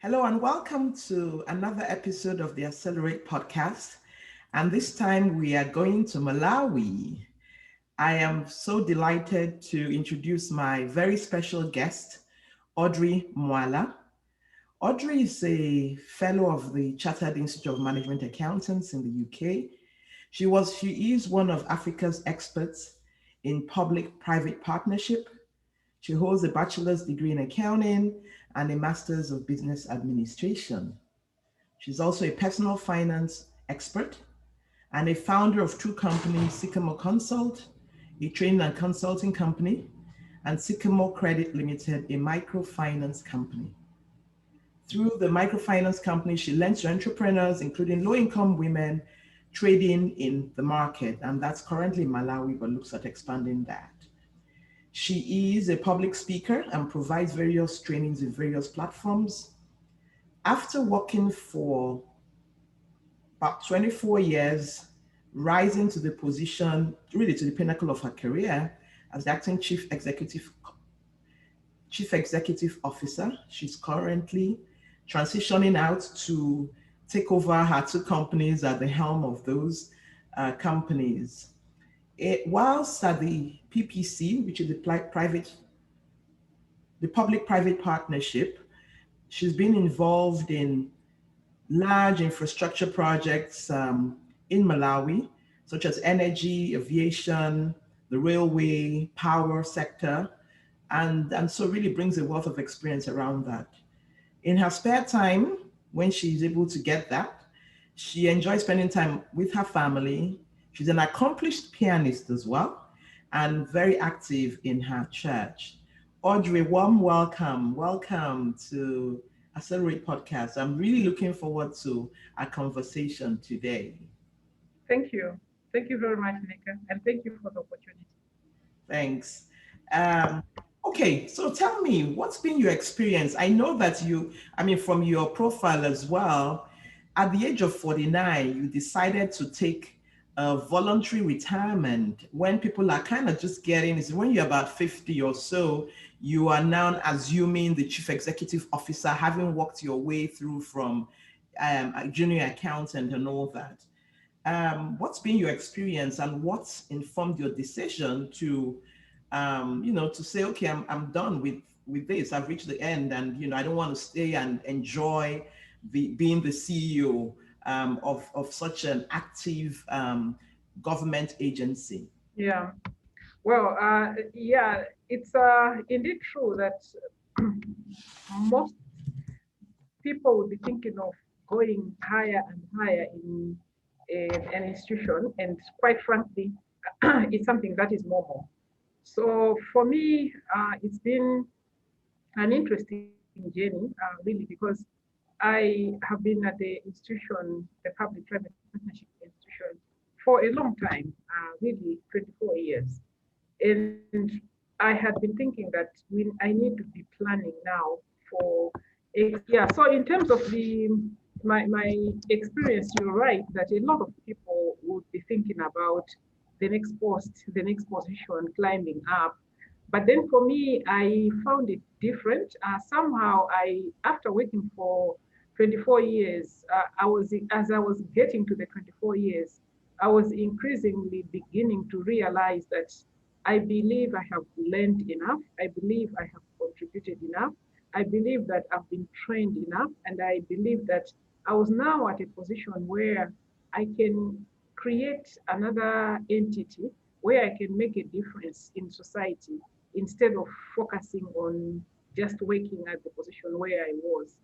Hello and welcome to another episode of the Accelerate podcast. And this time we are going to Malawi. I am so delighted to introduce my very special guest, Audrey Mwala. Audrey is a fellow of the Chartered Institute of Management Accountants in the UK. She is one of Africa's experts in public-private partnership. She holds a bachelor's degree in accounting and a master's of business administration. She's also a personal finance expert and a founder of two companies, Sycamore Consult, a training and consulting company, and Sycamore Credit Limited, a microfinance company. Through the microfinance company, she lends to entrepreneurs, including low-income women, trading in the market, and that's currently in Malawi, but looks at expanding that. She is a public speaker and provides various trainings in various platforms. After working for about 24 years, rising to the position, really to the pinnacle of her career as the acting chief executive officer, she's currently transitioning out to take over her two companies at the helm of those companies. Whilst at the PPC, which is the public-private partnership, she's been involved in large infrastructure projects in Malawi, such as energy, aviation, the railway, power sector, and so really brings a wealth of experience around that. In her spare time, when she's able to get that, she enjoys spending time with her family. She's an accomplished pianist as well, and very active in her church. Audrey, warm welcome. Welcome to Accelerate Podcast. I'm really looking forward to our conversation today. Thank you. Thank you very much, Nika, and thank you for the opportunity. Thanks. Um, okay, so tell me, what's been your experience? I know that from your profile as well, at the age of 49, you decided to take a voluntary retirement when people are kind of just getting, is when you're about 50 or so, you are now assuming the chief executive officer, having worked your way through from a junior accountant and all that. What's been your experience and what's informed your decision to, to say, okay, I'm done with this. I've reached the end, and I don't want to stay and enjoy being the CEO of such an active government agency. Yeah. Well, yeah, it's indeed true that most people will be thinking of going higher and higher in an institution, and quite frankly, it's something that is normal. So for me, it's been an interesting journey, really, because I have been at the institution, the public-private partnership institution, for a long time, really 24 years. And I had been thinking that I need to be planning now for, yeah, so in terms of my experience, you're right that a lot of people would be thinking about the next post, the next position, climbing up. But then for me, I found it different. Somehow, after working for 24 years, as I was getting to the 24 years, I was increasingly beginning to realize that I believe I have learned enough. I believe I have contributed enough. I believe that I've been trained enough. And I believe that I was now at a position where I can create another entity where I can make a difference in society instead of focusing on just working at the position where I was.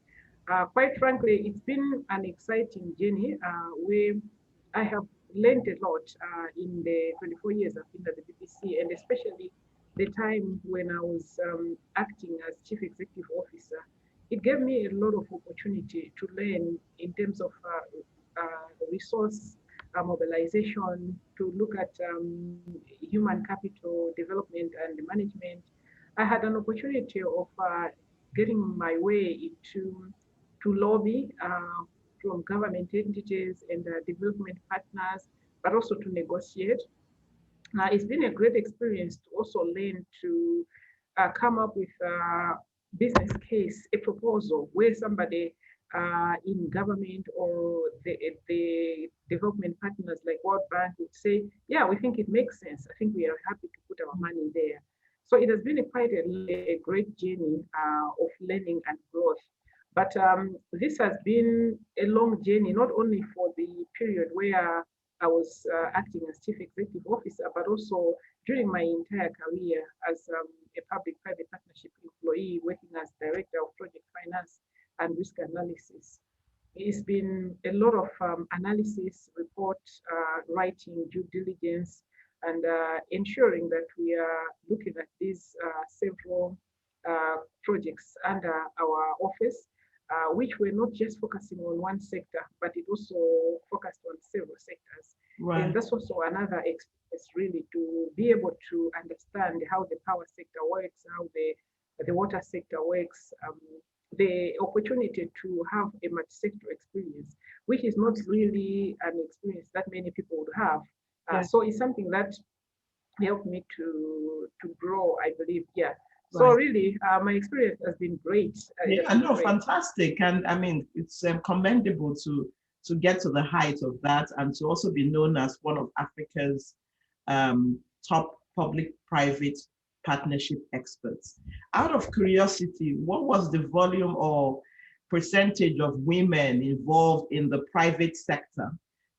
Quite frankly, it's been an exciting journey where I have learned a lot in the 24 years I've been at the BBC, and especially the time when I was acting as Chief Executive Officer. It gave me a lot of opportunity to learn in terms of resource mobilization, to look at human capital development and management. I had an opportunity of getting my way into to lobby from government entities and development partners, but also to negotiate. It's been a great experience to also learn to come up with business case, a proposal where somebody in government or the development partners like World Bank would say, yeah, we think it makes sense. I think we are happy to put our money there. So it has been quite a great journey of learning and growth. But this has been a long journey, not only for the period where I was acting as chief executive officer, but also during my entire career as a public-private partnership employee, working as director of project finance and risk analysis. It's been a lot of analysis, report writing, due diligence, and ensuring that we are looking at these several projects under our office, which were not just focusing on one sector, but it also focused on several sectors. Right. And that's also another experience, really, to be able to understand how the power sector works, how the water sector works, the opportunity to have a multi-sector experience, which is not really an experience that many people would have. So it's something that helped me to grow, I believe. Yeah. So Right. really, my experience has been great. Yeah, I know, fantastic. And I mean, it's commendable to get to the height of that and to also be known as one of Africa's top public-private partnership experts. Out of curiosity, what was the volume or percentage of women involved in the private sector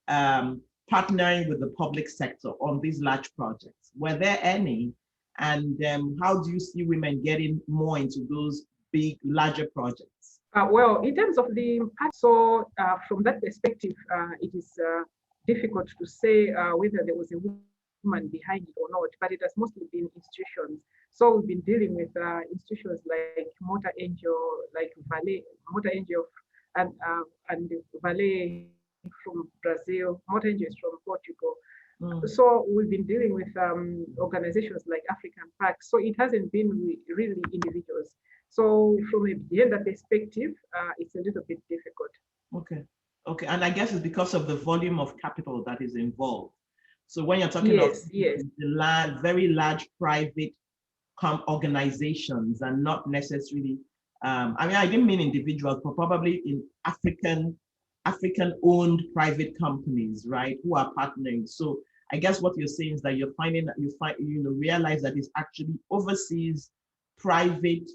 um, partnering with the public sector on these large projects? Were there any? And how do you see women getting more into those big, larger projects? Well, in terms of the impact, so from that perspective, it is difficult to say whether there was a woman behind it or not, but it has mostly been institutions. So we've been dealing with institutions like Motor Angel, like Valet, Motor Angel, and Valet from Brazil, Motor Angel is from Portugal. So we've been dealing with organizations like African Pact. So it hasn't been really individuals. So from a gender perspective, it's a little bit difficult. Okay. Okay. And I guess it's because of the volume of capital that is involved. So when you're talking of the very large private organizations and not necessarily, I mean, I didn't mean individuals, but probably in African-owned private companies, right, who are partnering. So I guess what you're saying is that you're finding that realize that it's actually overseas private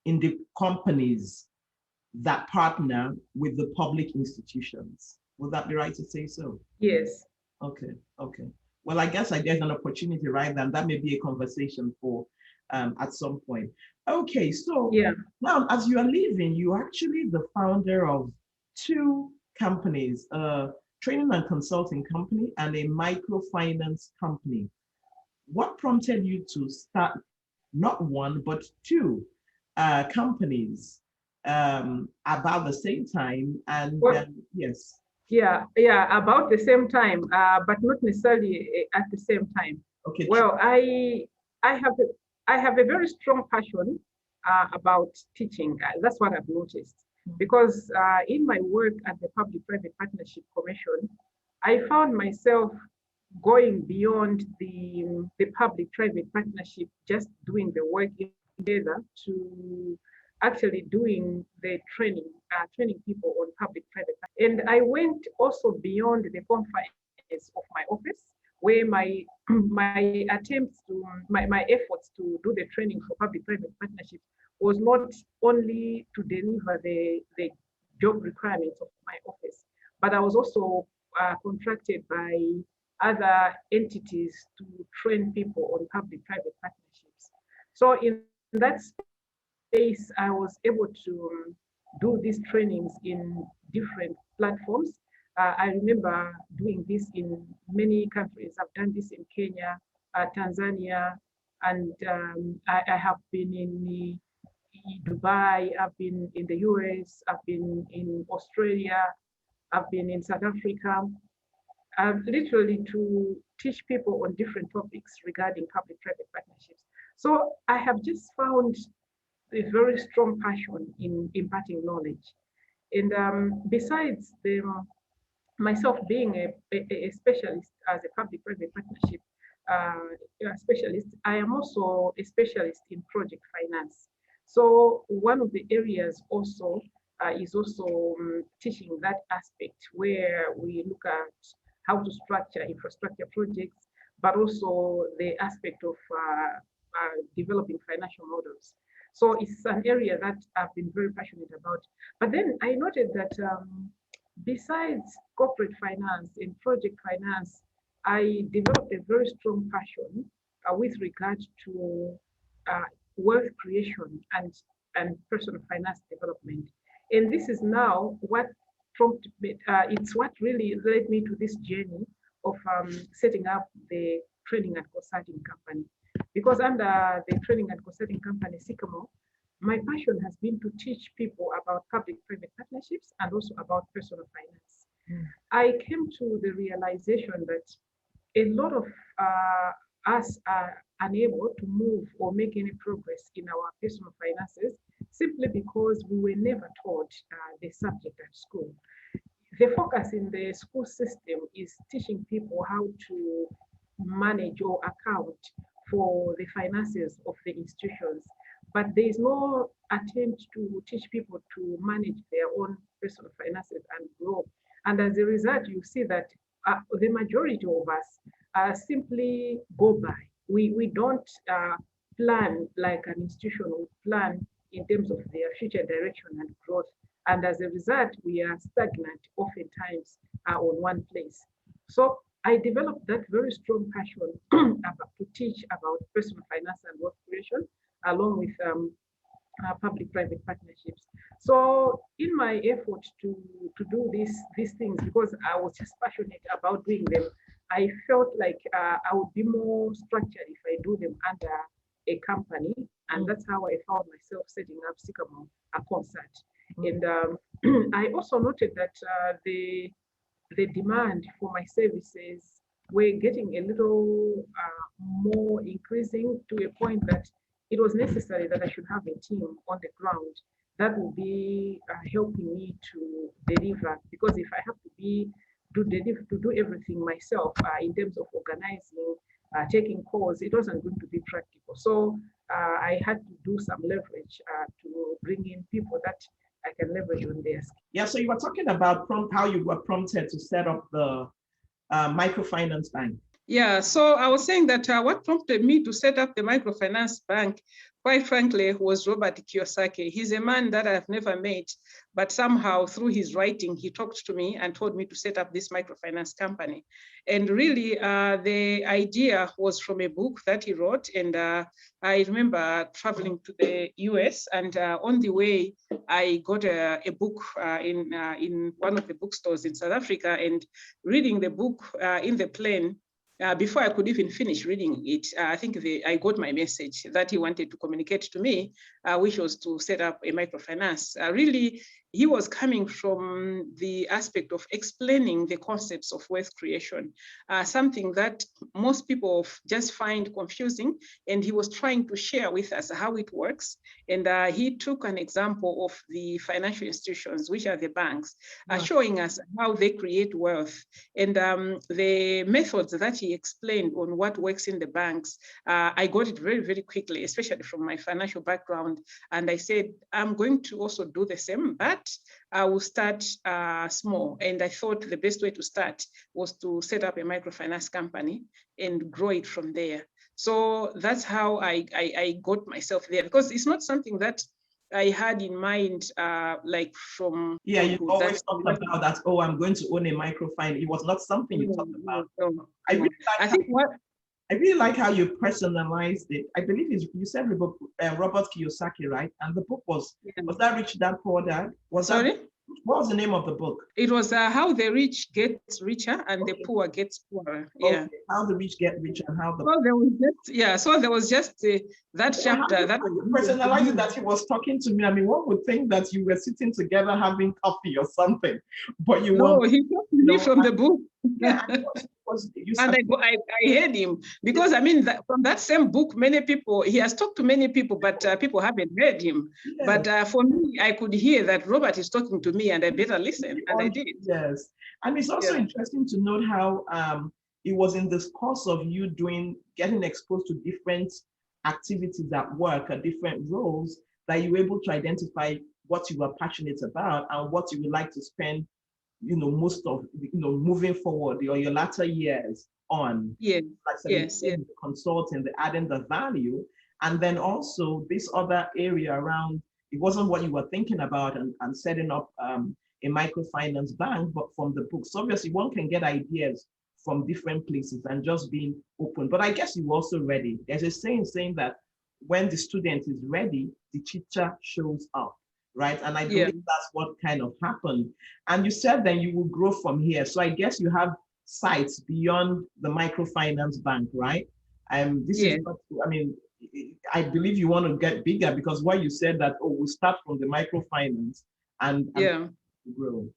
in the companies that partner with the public institutions. Would that be right to say so? Yes. Okay, okay. Well, I guess there's an opportunity, right? Then that may be a conversation for at some point. Okay, so now as you are leaving, you're actually the founder of two companies, a training and consulting company and a microfinance company. What prompted you to start not one, but two companies about the same time? And yes. Yeah, about the same time, but not necessarily at the same time. Okay. Well, I have a very strong passion about teaching. That's what I've noticed. Because in my work at the Public-Private Partnership Commission, I found myself going beyond the public-private partnership, just doing the work together, to actually doing the training, training people on public-private. And I went also beyond the confines of my office, where my my attempts to my efforts to do the training for public-private partnerships was not only to deliver the job requirements of my office, but I was also contracted by other entities to train people on public-private partnerships. So in that space, I was able to do these trainings in different platforms. I remember doing this in many countries. I've done this in Kenya, Tanzania, and I have been in Dubai, I've been in the US, I've been in Australia, I've been in South Africa, literally to teach people on different topics regarding public-private partnerships. So I have just found a very strong passion in imparting knowledge. And besides myself being a specialist as a public-private partnership specialist, I am also a specialist in project finance. So one of the areas also is also teaching that aspect where we look at how to structure infrastructure projects, but also the aspect of developing financial models. So it's an area that I've been very passionate about. But then I noted that besides corporate finance and project finance, I developed a very strong passion with regard to uh, wealth creation and personal finance development. And this is now what prompted me, it's what really led me to this journey of setting up the training and consulting company. Because under the training and consulting company, Sycamore, my passion has been to teach people about public-private partnerships and also about personal finance. I came to the realization that a lot of us are unable to move or make any progress in our personal finances simply because we were never taught the subject at school. The focus in the school system is teaching people how to manage or account for the finances of the institutions, but there is no attempt to teach people to manage their own personal finances and grow. And as a result, you see that the majority of us simply go by. We don't plan like an institution would plan in terms of their future direction and growth. And as a result, we are stagnant oftentimes on one place. So I developed that very strong passion to teach about personal finance and wealth creation, along with public-private partnerships. So in my effort to do these things, because I was just passionate about doing them, I felt like I would be more structured if I do them under a company, and that's how I found myself setting up Sycamore, a concert. And I also noted that the demand for my services were getting a little more increasing to a point that it was necessary that I should have a team on the ground that will be helping me to deliver. Because if I have to be to do everything myself in terms of organizing, taking calls, it wasn't going to be practical. So I had to do some leverage to bring in people that I can leverage on their skills. Yeah, so you were talking about how you were prompted to set up the microfinance bank. Yeah, so I was saying that what prompted me to set up the microfinance bank, quite frankly, was Robert Kiyosaki. He's a man that I've never met, but somehow through his writing, he talked to me and told me to set up this microfinance company. And really, the idea was from a book that he wrote. And I remember traveling to the US, and on the way, I got a book in one of the bookstores in South Africa, and reading the book in the plane. Before I could even finish reading it, I think I got my message that he wanted to communicate to me, which was to set up a microfinance. Really, he was coming from the aspect of explaining the concepts of wealth creation, something that most people just find confusing. And he was trying to share with us how it works. And he took an example of the financial institutions, which are the banks, showing us how they create wealth. And the methods that he explained on what works in the banks, I got it very, very quickly, especially from my financial background. And I said, I'm going to also do the same, but I will start small. And I thought the best way to start was to set up a microfinance company and grow it from there. So that's how I got myself there, because it's not something that I had in mind, like from. Yeah, you always talked about that. Oh, I'm going to own a microfinance. It was not something you talked about. No. I really like how you personalized it. I believe you said Robert Kiyosaki, right? And the book was that Rich Dad Poor Dad? Sorry? What was the name of the book? It was How the Rich Gets Richer and the Poor Gets Poorer. Yeah. Okay. How the rich get richer and how the so there was just that chapter that personalized that he was talking to me. I mean, one would think that you were sitting together having coffee or something, but you were. He talked to me from the book. Yeah, and I heard him, because I mean, from that same book, he has talked to many people, but people haven't heard him. Yes. But for me, I could hear that Robert is talking to me, and I better listen, and I did. Yes, and it's also interesting to note how it was in this course of you getting exposed to different activities at work, different roles, that you were able to identify what you were passionate about and what you would like to spend, most of, moving forward or your latter years on. Yes, Like I said, yes, yes. the consulting, the adding the value. And then also this other area around, it wasn't what you were thinking about and setting up a microfinance bank, but from the books. So obviously one can get ideas from different places and just being open. But I guess you were also ready. There's a saying that when the student is ready, the teacher shows up, right? And I Yeah. believe that's what kind of happened. And you said then you will grow from here. So I guess you have sites beyond the microfinance bank, right? This is Yeah. what, I mean, I believe you want to get bigger because what you said that, oh, we'll start from the microfinance and Yeah. grow.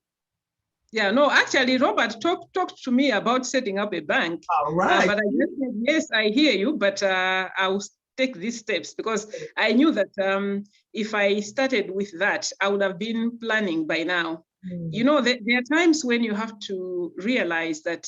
Yeah, no, actually, Robert talked to me about setting up a bank. All right. But I just said, yes, I hear you, but I'll take these steps because I knew that if I started with that, I would have been planning by now. You know, there are times when you have to realize that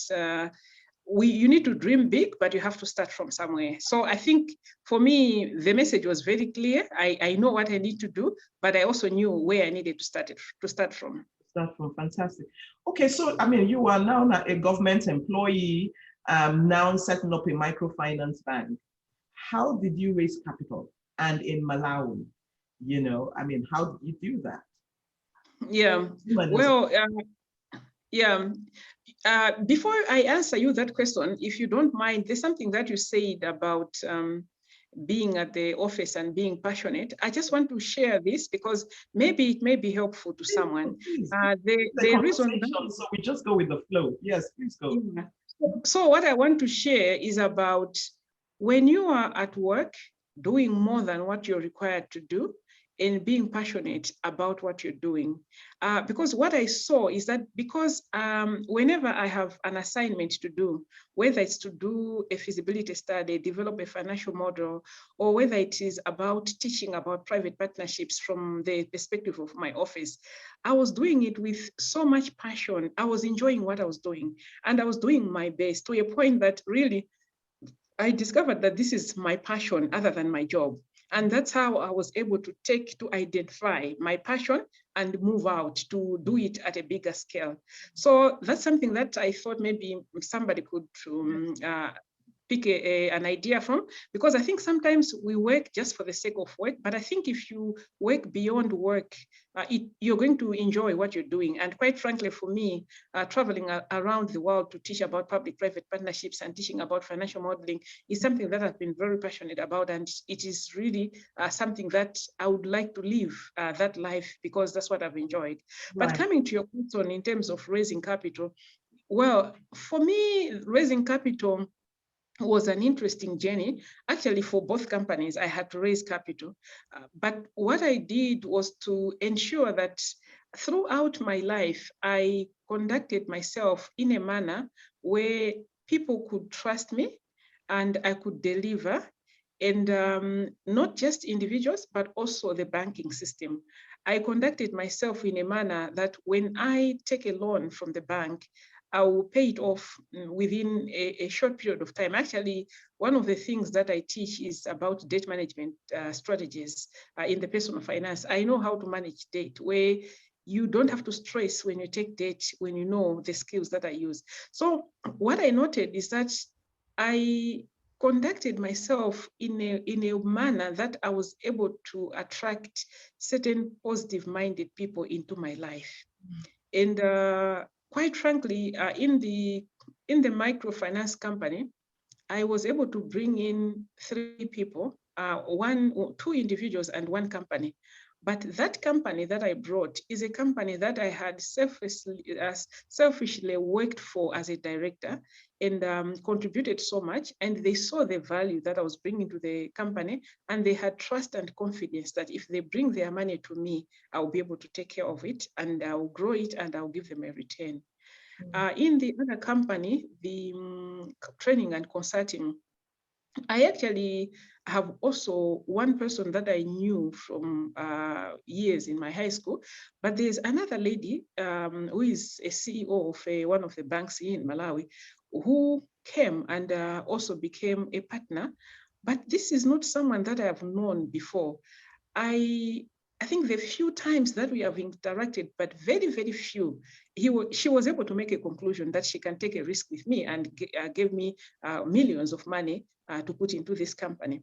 you need to dream big, but you have to start from somewhere. So I think for me, the message was very clear. I know what I need to do, but I also knew where I needed to start from. Start from, fantastic. Okay, so I mean, you are now a government employee, now setting up a microfinance bank. How did you raise capital? And in Malawi, I mean, how did you do that? Yeah, well, yeah. Before I answer you that question, if you don't mind, there's something that you said about being at the office and being passionate. I just want to share this because maybe it may be helpful to someone. The reason that, so we just go with the flow. Yes, please go. Yeah. So what I want to share is about when you are at work doing more than what you're required to do and being passionate about what you're doing. Because what I saw is that because whenever I have an assignment to do, whether it's to do a feasibility study, develop a financial model, or whether it is about teaching about private partnerships from the perspective of my office, I was doing it with so much passion. I was enjoying what I was doing, and I was doing my best to a point that really I discovered that this is my passion other than my job. And that's how I was able to identify my passion and move out to do it at a bigger scale. So that's something that I thought maybe somebody could pick an idea from, because I think sometimes we work just for the sake of work, but I think if you work beyond work, you're going to enjoy what you're doing. And quite frankly, for me, traveling around the world to teach about public-private partnerships and teaching about financial modeling is something that I've been very passionate about. And it is really something that I would like to live that life because that's what I've enjoyed. Right. But coming to your question in terms of raising capital, well, for me, raising capital was an interesting journey. Actually, for both companies, I had to raise capital. But what I did was to ensure that throughout my life, I conducted myself in a manner where people could trust me and I could deliver. And not just individuals, but also the banking system. I conducted myself in a manner that when I take a loan from the bank, I will pay it off within a short period of time. Actually, one of the things that I teach is about debt management strategies in the personal finance. I know how to manage debt, where you don't have to stress when you take debt, when you know the skills that I use. So what I noted is that I conducted myself in a manner that I was able to attract certain positive-minded people into my life. And quite frankly, in the microfinance company, I was able to bring in 3 people, 2 individuals and 1 company. But that company that I brought is a company that I had selfishly worked for as a director and contributed so much. And they saw the value that I was bringing to the company. And they had trust and confidence that if they bring their money to me, I'll be able to take care of it and I'll grow it and I'll give them a return. In the other company, the training and consulting, I actually have also one person that I knew from years in my high school, but there's another lady who is a CEO of one of the banks in Malawi who came and also became a partner. But this is not someone that I have known before. I think the few times that we have interacted, but very, very few, she was able to make a conclusion that she can take a risk with me and gave me millions of money to put into this company.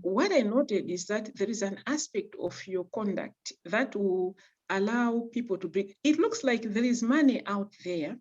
What I noted is that there is an aspect of your conduct that will allow people to bring. It looks like there is money out there.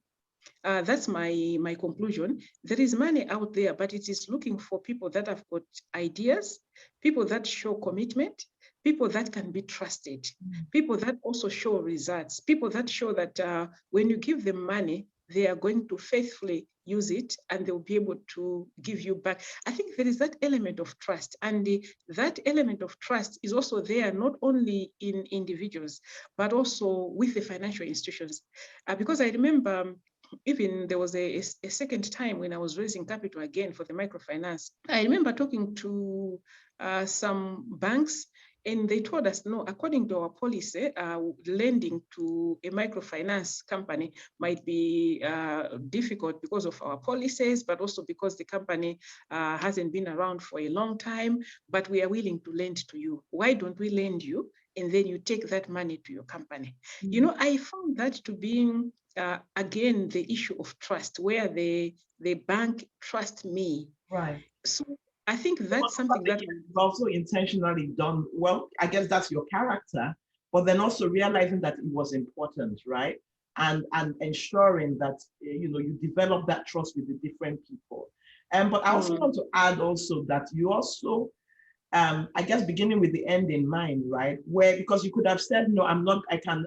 That's my conclusion. There is money out there, but it is looking for people that have got ideas, people that show commitment, people that can be trusted, people that also show results, people that show that when you give them money, they are going to faithfully use it and they'll be able to give you back. I think there is that element of trust, and that element of trust is also there not only in individuals, but also with the financial institutions. Because I remember even there was a second time when I was raising capital again for the microfinance. I remember talking to some banks, and they told us, no, according to our policy, lending to a microfinance company might be difficult because of our policies, but also because the company hasn't been around for a long time, but we are willing to lend to you. Why don't we lend you? And then you take that money to your company. Mm-hmm. You know, I found that to be, again, the issue of trust, where the bank trusts me. Right. So I think that's something that is also intentionally done. Well, I guess that's your character, but then also realizing that it was important, right? And ensuring that, you know, you develop that trust with the different people. But I also want to add also that you also, I guess, beginning with the end in mind, right? Where, because you could have said, no, I'm not, I can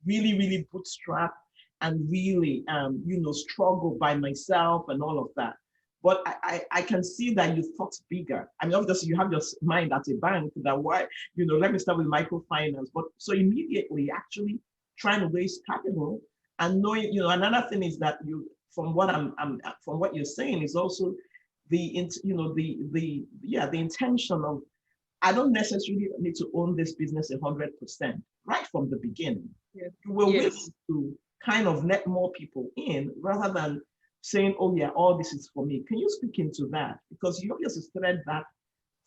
really, really bootstrap and really, you know, struggle by myself and all of that. But I can see that you thought bigger. I mean, obviously you have your mind at a bank that why, you know, let me start with microfinance. But so immediately actually trying to raise capital and knowing, you know, another thing is that you, from what from what you're saying is also the, you know, the intention of, I don't necessarily need to own this business 100% right from the beginning. Yes. You will willing to kind of let more people in rather than saying, oh yeah, all this is for me. Can you speak into that? Because you obviously started that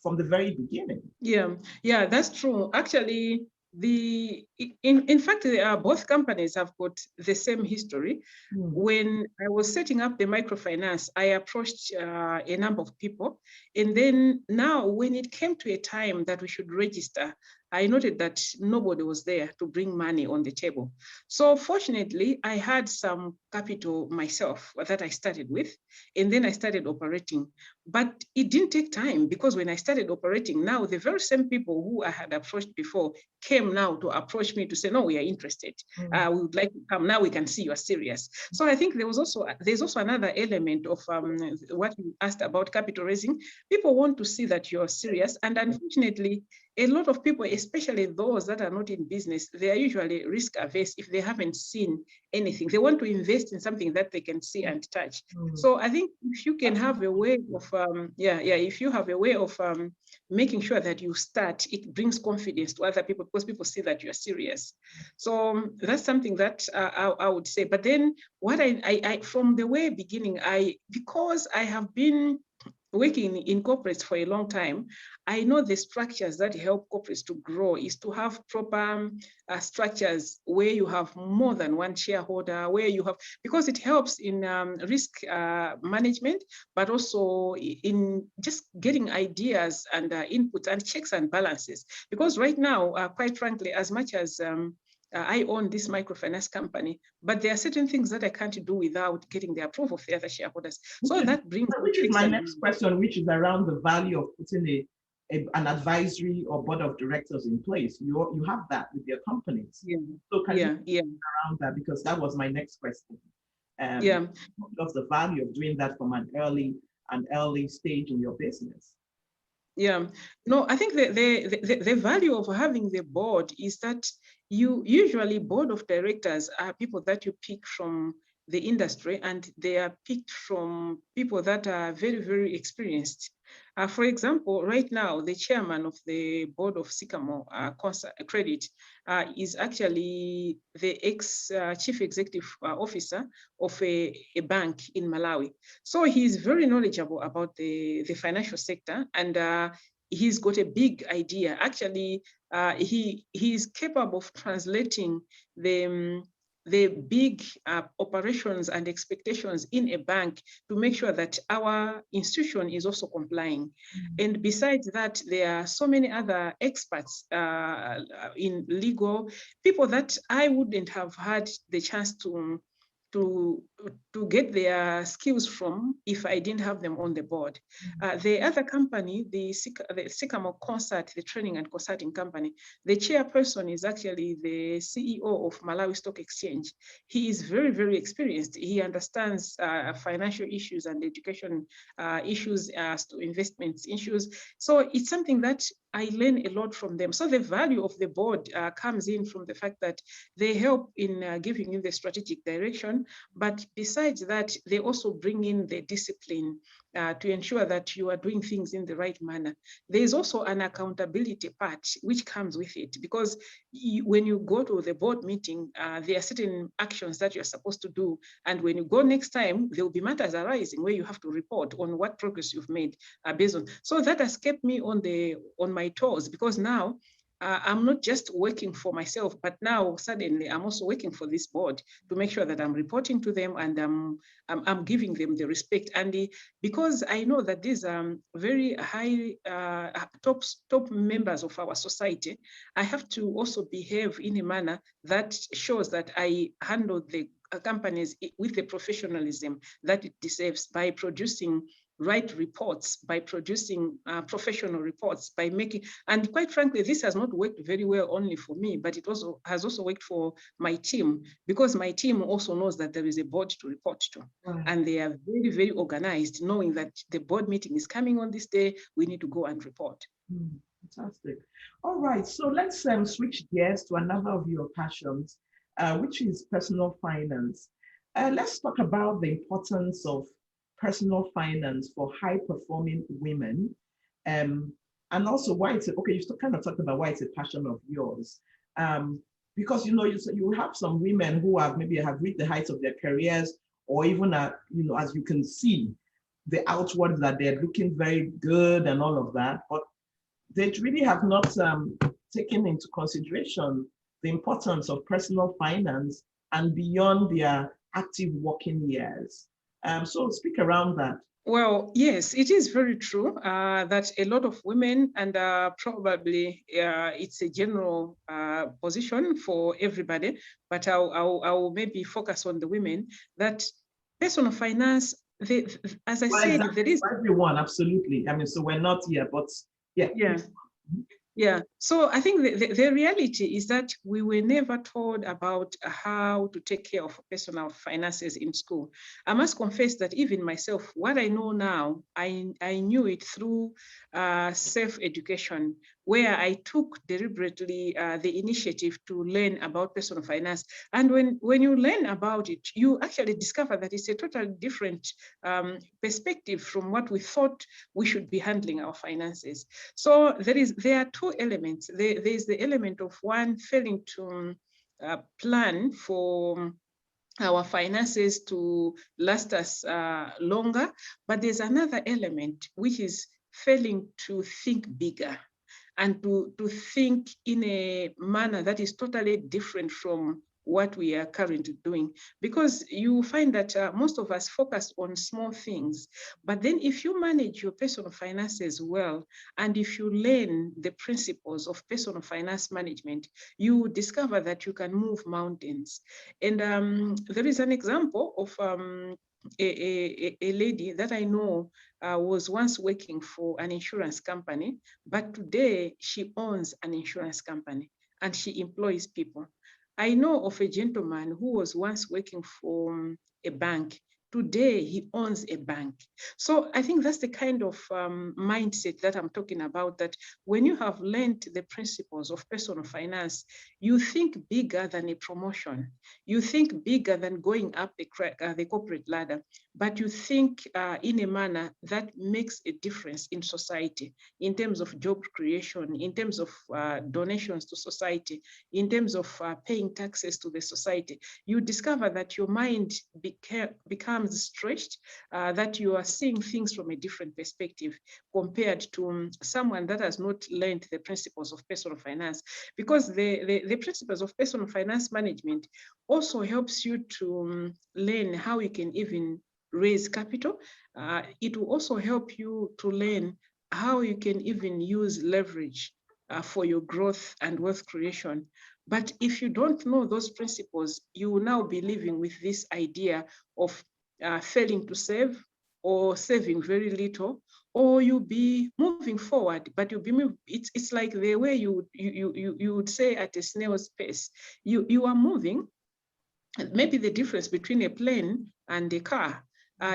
from the very beginning. Yeah, that's true. Actually, in fact, both companies have got the same history. When I was setting up the microfinance, I approached a number of people. And then now when it came to a time that we should register, I noted that nobody was there to bring money on the table. So fortunately, I had some capital myself that I started with, and then I started operating. But it didn't take time, because when I started operating, now the very same people who I had approached before came now to approach me to say, no, we are interested. We would like to come. Now we can see you are serious. So I think there's also another element of what you asked about capital raising. People want to see that you're serious. And unfortunately, a lot of people, especially those that are not in business, they are usually risk averse if they haven't seen anything. They want to invest in something that they can see and touch. So I think if you can have a way of, if you have a way of making sure that you start, it brings confidence to other people because people see that you're serious. So that's something that I would say. But then what I from the way beginning, because I have been working in corporates for a long time, I know the structures that help corporates to grow is to have proper structures where you have more than one shareholder, where you have, because it helps in risk management, but also in just getting ideas and inputs and checks and balances. Because right now, quite frankly, as much as I own this microfinance company, but there are certain things that I can't do without getting the approval of the other shareholders. So that brings... Which is my next question, which is around the value of putting an advisory or board of directors in place. You have that with your companies. So can you around that? Because that was my next question. What's the value of doing that from an early stage in your business? Yeah, no, I think the value of having the board is that you usually board of directors are people that you pick from the industry, and they are picked from people that are very, very experienced. For example, right now, the chairman of the board of Sycamore Credit is actually the ex-chief executive officer of a bank in Malawi. So he's very knowledgeable about the financial sector, and he's got a big idea. Actually, he is capable of translating the big operations and expectations in a bank to make sure that our institution is also complying. Mm-hmm. And besides that, there are so many other experts in legal, people that I wouldn't have had the chance to get their skills from if I didn't have them on the board. The other company, the Sycamore Concert, the training and consulting company, the chairperson is actually the CEO of Malawi Stock Exchange. He is very, very experienced. He understands financial issues and education issues as to investments issues. So it's something that I learn a lot from them. So the value of the board comes in from the fact that they help in giving you the strategic direction. But besides that, they also bring in the discipline to ensure that you are doing things in the right manner. There is also an accountability part which comes with it, because when you go to the board meeting, there are certain actions that you're supposed to do. And when you go next time, there will be matters arising where you have to report on what progress you've made based on. So that has kept me on my toes, because now I'm not just working for myself, but now suddenly I'm also working for this board to make sure that I'm reporting to them and I'm giving them the respect. And because I know that these are very high top members of our society, I have to also behave in a manner that shows that I handle the companies with the professionalism that it deserves, by producing right reports, by producing professional reports, by making, and quite frankly, this has not worked very well only for me, but it also has worked for my team, because my team also knows that there is a board to report to. Right. And they are very, very organized, knowing that the board meeting is coming on this day, we need to go and report. Fantastic. All right, so let's switch gears to another of your passions, which is personal finance. Let's talk about the importance of personal finance for high-performing women, and also why it's okay. You still kind of talked about why it's a passion of yours, because you have some women who have reached the heights of their careers, or even as you can see, the outward that they're looking very good and all of that, but they really have not taken into consideration the importance of personal finance and beyond their active working years. So speak around that. Well, yes, it is very true that a lot of women, and probably it's a general position for everybody, but I'll maybe focus on the women, that personal finance, as I said, exactly. there is For everyone, absolutely. I mean, so we're not here, but yeah. Yeah, so I think the reality is that we were never taught about how to take care of personal finances in school. I must confess that even myself, what I know now, I knew it through self-education, where I took deliberately the initiative to learn about personal finance. And when you learn about it, you actually discover that it's a totally different perspective from what we thought we should be handling our finances. So there are two elements. There's the element of one, failing to plan for our finances to last us longer. But there's another element, which is failing to think bigger and to think in a manner that is totally different from what we are currently doing. Because you find that most of us focus on small things, but then if you manage your personal finances well, and if you learn the principles of personal finance management, you discover that you can move mountains. And there is an example of a lady that I know was once working for an insurance company, but today she owns an insurance company and she employs people. I know of a gentleman who was once working for a bank. Today, he owns a bank. So I think that's the kind of mindset that I'm talking about, that when you have learned the principles of personal finance, you think bigger than a promotion. You think bigger than going up the corporate ladder, but you think in a manner that makes a difference in society, in terms of job creation, in terms of donations to society, in terms of paying taxes to the society. You discover that your mind becomes becomes stretched, that you are seeing things from a different perspective compared to someone that has not learned the principles of personal finance. Because the principles of personal finance management also helps you to learn how you can even raise capital. It will also help you to learn how you can even use leverage for your growth and wealth creation. But if you don't know those principles, you will now be living with this idea of failing to save or saving very little, or you'll be moving forward, but you'll be it's like the way you would say at a snail's pace. You are moving. Maybe the difference between a plane and a car,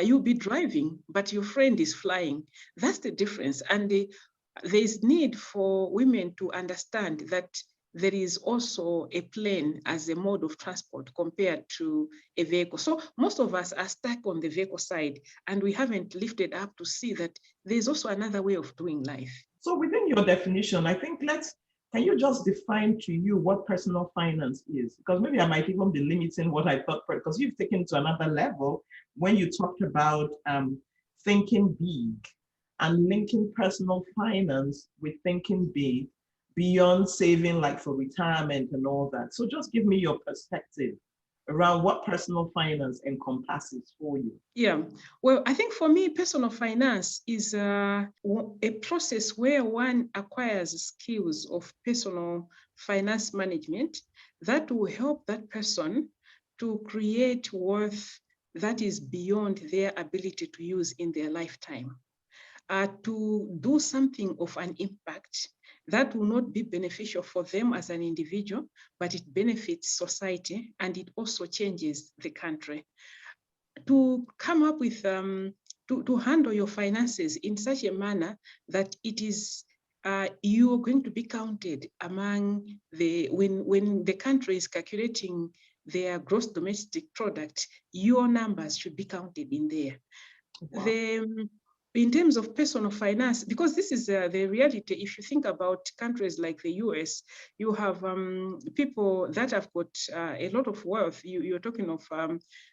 you'll be driving, but your friend is flying. That's the difference. And there's need for women to understand that there is also a plane as a mode of transport compared to a vehicle. So most of us are stuck on the vehicle side, and we haven't lifted up to see that there's also another way of doing life. So within your definition, I think can you just define to you what personal finance is? Because maybe I might even be limiting what I thought, because you've taken it to another level when you talked about thinking big and linking personal finance with thinking big beyond saving, like for retirement and all that. So just give me your perspective around what personal finance encompasses for you. Yeah, well, I think for me, personal finance is a process where one acquires skills of personal finance management that will help that person to create wealth that is beyond their ability to use in their lifetime, to do something of an impact that will not be beneficial for them as an individual, but it benefits society and it also changes the country. To come up with, to handle your finances in such a manner that it is, you are going to be counted among when the country is calculating their gross domestic product, your numbers should be counted in there. Wow. In terms of personal finance, because this is the reality, if you think about countries like the US, you have people that have got a lot of wealth. You're talking of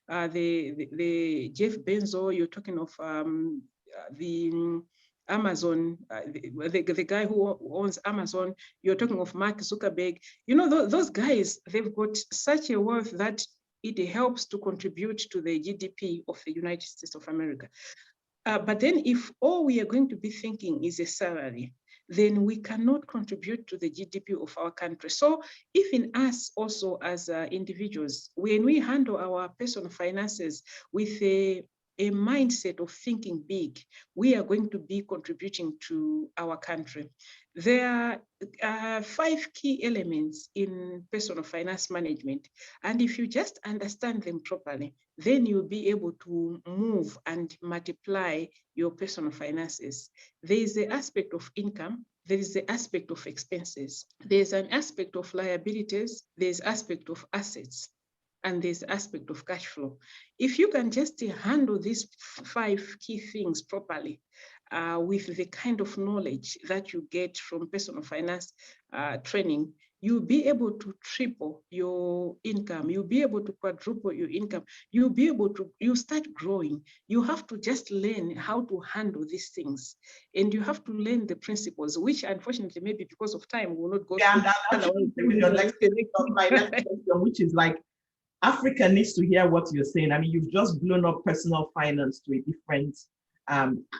the Jeff Bezos, you're talking of the Amazon, the guy who owns Amazon, you're talking of Mark Zuckerberg. You know, those guys, they've got such a wealth that it helps to contribute to the GDP of the United States of America. But then if all we are going to be thinking is a salary, then we cannot contribute to the GDP of our country. So even us also as individuals, when we handle our personal finances with a mindset of thinking big, we are going to be contributing to our country. There are 5 key elements in personal finance management. And if you just understand them properly, then you'll be able to move and multiply your personal finances. There is the aspect of income, there is the aspect of expenses, there's an aspect of liabilities, there's aspect of assets, and there's aspect of cash flow. If you can just handle these 5 key things properly, with the kind of knowledge that you get from personal finance training, you'll be able to triple your income. You'll be able to quadruple your income. You'll be able to, you start growing. You have to just learn how to handle these things. And you have to learn the principles, which unfortunately, maybe because of time, will not go through. And your next question, which is like, Africa needs to hear what you're saying. I mean, you've just blown up personal finance to a different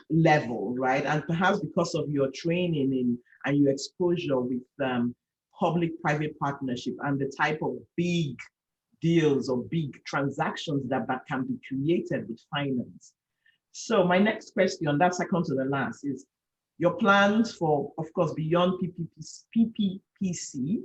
level, right? And perhaps because of your training and your exposure with public-private partnership and the type of big deals or big transactions that can be created with finance. So my next question, that's second to the last, is your plans for, of course, beyond PPPC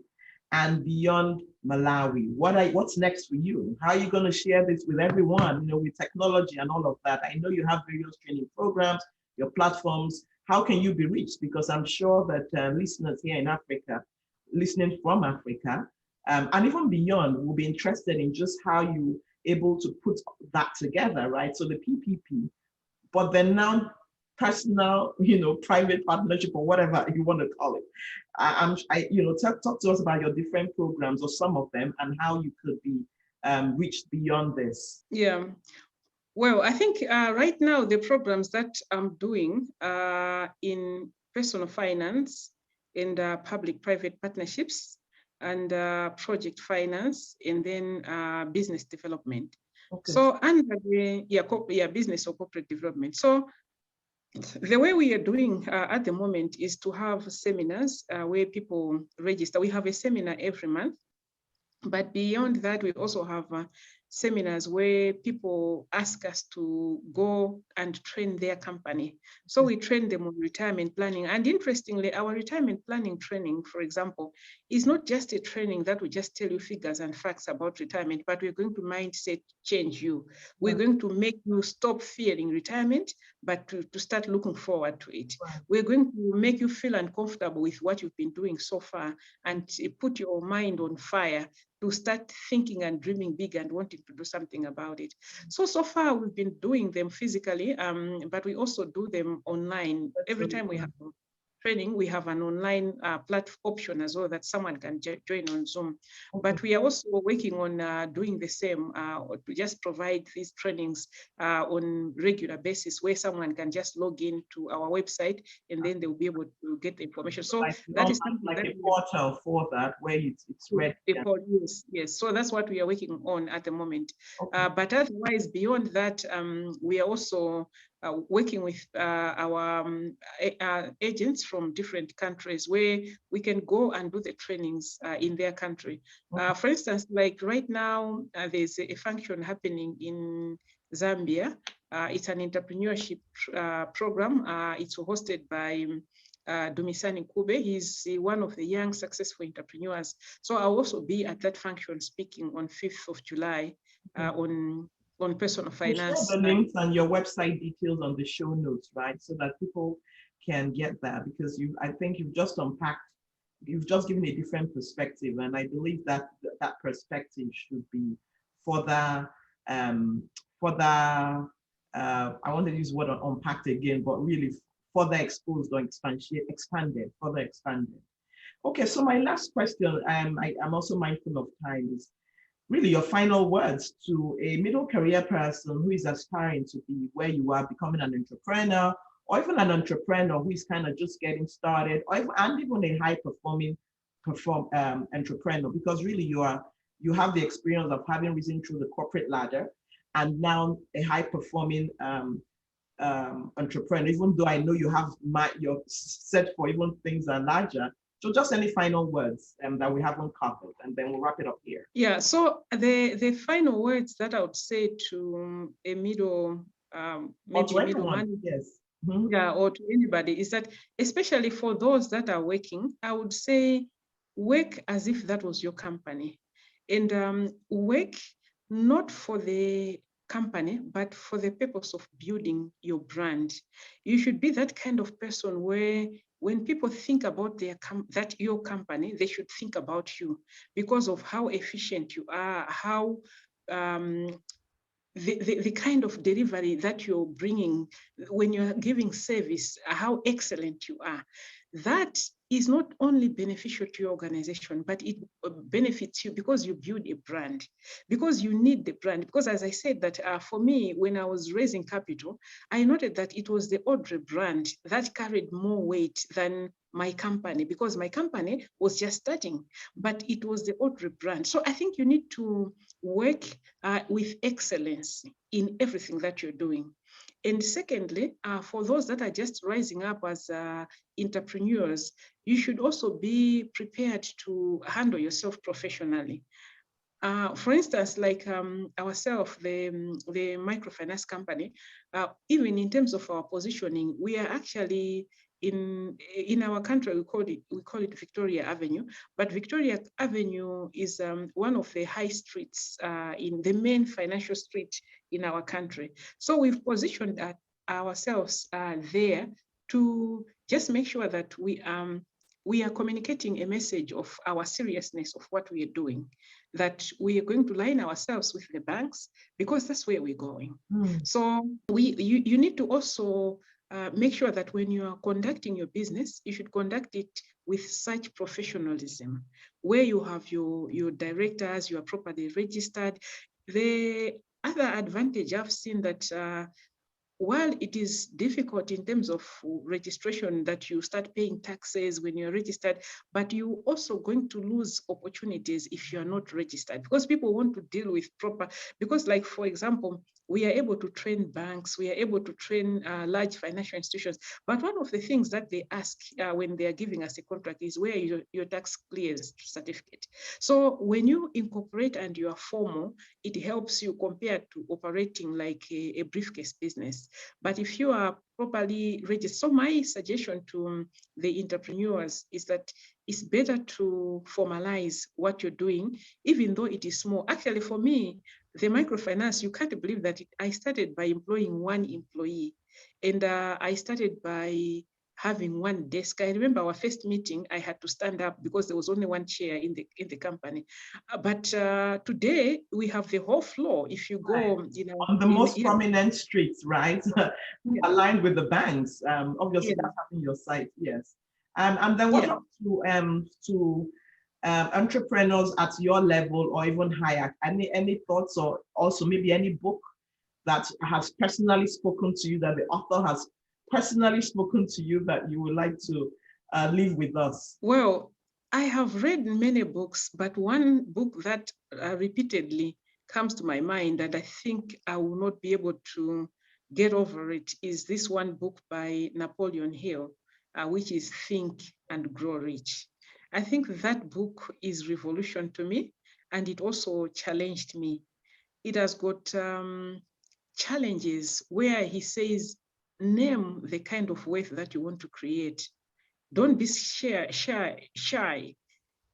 and beyond Malawi. What's next for you? How are you going to share this with everyone, with technology and all of that? I know you have various training programs, your platforms. How can you be reached? Because I'm sure that listeners here in Africa, listening from Africa, and even beyond, will be interested in just how you able to put that together, right? So the PPP, but then now personal, private partnership or whatever you want to call it. Talk to us about your different programs or some of them and how you could be reached beyond this. Yeah. Well, I think right now the programs that I'm doing in personal finance and public-private partnerships and project finance, and then business development. Okay. So under the business or corporate development. So the way we are doing at the moment is to have seminars where people register. We have a seminar every month. But beyond that, we also have seminars where people ask us to go and train their company. So we train them on retirement planning. And interestingly, our retirement planning training, for example, is not just a training that will just tell you figures and facts about retirement, but we're going to mindset change you. We're going to make you stop fearing retirement, but to start looking forward to it. Right. We're going to make you feel uncomfortable with what you've been doing so far and put your mind on fire to start thinking and dreaming big and wanting to do something about it. So far we've been doing them physically, but we also do them online. Every time we have training, we have an online platform option as well that someone can join on Zoom. But we are also working on doing the same, to just provide these trainings on regular basis where someone can just log in to our website and then they'll be able to get the information. So like that is something like that a portal for that where it's ready. Yes. So that's what we are working on at the moment. Okay. But otherwise, beyond that, we are also working with our agents from different countries where we can go and do the trainings in their country. For instance, like right now, there's a function happening in Zambia. It's an entrepreneurship program. It's hosted by Dumisani Kube. He's one of the young successful entrepreneurs. So I'll also be at that function speaking on 5th of July on personal finance. Share the links and your website details on the show notes, right? So that people can get that, because I think you've just given a different perspective. And I believe that that perspective should be further, I want to use the word unpacked again, but really further exposed or expanded. Okay, so my last question, I'm also mindful of time, is really your final words to a middle career person who is aspiring to be where you are, becoming an entrepreneur, or even an entrepreneur who is kind of just getting started, or even a high performing entrepreneur, because really you have the experience of having risen through the corporate ladder and now a high performing entrepreneur, even though I know you have your set for even things that are larger. So just any final words that we haven't covered, and then we'll wrap it up here. Yeah, so the final words that I would say to a middle, maybe middle man, yes. Yeah, or to anybody, is that especially for those that are working, I would say work as if that was your company, and work not for the company, but for the purpose of building your brand. You should be that kind of person where when people think about your company, they should think about you because of how efficient you are, how the kind of delivery that you're bringing when you're giving service, how excellent you are. That is not only beneficial to your organization, but it benefits you because you build a brand, because you need the brand. Because as I said that for me, when I was raising capital, I noted that it was the Audrey brand that carried more weight than my company, because my company was just starting, but it was the Audrey brand. So I think you need to work with excellence in everything that you're doing. And secondly, for those that are just rising up as entrepreneurs, you should also be prepared to handle yourself professionally. For instance, like ourselves, the microfinance company, even in terms of our positioning, we are actually in our country, we call it Victoria Avenue, but Victoria Avenue is one of the high streets in the main financial street in our country. So we've positioned ourselves there to just make sure that we are communicating a message of our seriousness of what we are doing, that we are going to line ourselves with the banks because that's where we're going. So you need to also make sure that when you are conducting your business, you should conduct it with such professionalism, where you have your directors, you are properly registered. The other advantage I've seen that while it is difficult in terms of registration, that you start paying taxes when you're registered, but you also going to lose opportunities if you're not registered, because people want to deal with proper, because like, for example, we are able to train banks, we are able to train large financial institutions. But one of the things that they ask when they are giving us a contract is where your tax clearance certificate. So when you incorporate and you are formal, it helps you compared to operating like a briefcase business. But if you are properly registered, so my suggestion to the entrepreneurs is that it's better to formalize what you're doing, even though it is small. Actually, for me, the microfinance, you can't believe that I started by employing one employee, and I started by having one desk. I remember our first meeting, I had to stand up because there was only one chair in the company. But today we have the whole floor. If you go, on the most prominent streets, right? Yeah. Aligned with the banks. Obviously, Yeah. that's having your site, yes. And then what Yeah. about to entrepreneurs at your level or even higher? Any thoughts, or also maybe any book that has personally spoken to you, that the author has personally spoken to you, that you would like to leave with us? Well, I have read many books, but one book that repeatedly comes to my mind and I think I will not be able to get over it is this one book by Napoleon Hill, which is Think and Grow Rich. I think that book is revolution to me, and it also challenged me. It has got challenges where he says, name the kind of wealth that you want to create. Don't be shy.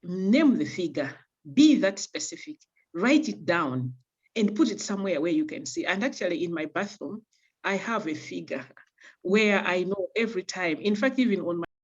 Name the figure. Be that specific. Write it down and put it somewhere where you can see. And actually, in my bathroom, I have a figure where I know every time. In fact, even on my